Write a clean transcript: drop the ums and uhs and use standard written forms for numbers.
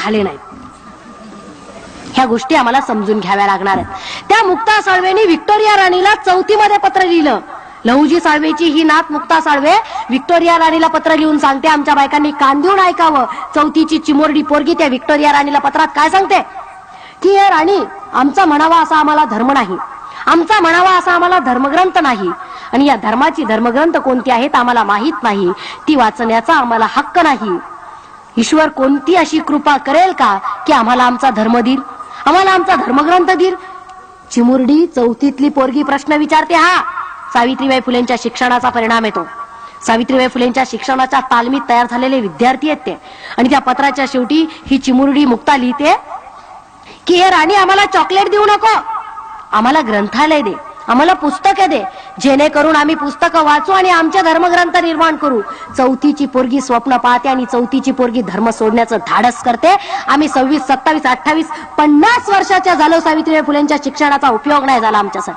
झाले नाहीत. ह्या गोष्टी आम्हाला समजून घ्याव्या लागणार आहेत. त्या मुक्ता साळवेनी व्हिक्टोरिया राणीला चौथीमध्ये पत्र लिहिलं. लहुजी साळवेची ही नात मुक्ता साळवे व्हिक्टोरिया राणीला पत्र लिहून सांगते, आमच्या बायकांनी कान देऊन ऐकावं. चौथीची चिमुरडी पोरगी त्या व्हिक्टोरिया राणीला पत्रात काय सांगते की हे राणी, आमचा म्हणावा असा आम्हाला धर्म नाही, आमचा म्हणावा असा आम्हाला धर्मग्रंथ नाही, आणि या धर्माची धर्मग्रंथ कोणती आहेत आम्हाला माहित नाही, ती वाचण्याचा आम्हाला हक्क नाही. ईश्वर कोणती अशी कृपा करेल का की आम्हाला आमचा धर्म देईल, आम्हाला आमचा धर्मग्रंथ देईल. चिमुरडी चौथीतली पोरगी प्रश्न विचारते. हा सावित्रीबाई फुलेंच्या शिक्षणाचा परिणाम येतो. सावित्रीबाई फुलेंच्या शिक्षणाच्या तालमीत तयार झालेले विद्यार्थी आहेत ते. आणि त्या पत्राच्या शेवटी ही चिमुरडी मुक्ता लिहिते की हे राणी, आम्हाला चॉकलेट देऊ नको, आम्हाला ग्रंथालय दे, आम्हाला पुस्तके दे, जेणेकरून आम्ही पुस्तकं वाचू आणि आमचे धर्मग्रंथ निर्माण करू. चौथीची पोरगी स्वप्न पाहते आणि चौथीची पोरगी धर्म सोडण्याचं धाडस करते. आम्ही 26, 27, 28, 50 वर्षाच्या झालो, सावित्रीबाई फुलेंच्या शिक्षणाचा उपयोग नाही झाला आमच्यासाठी.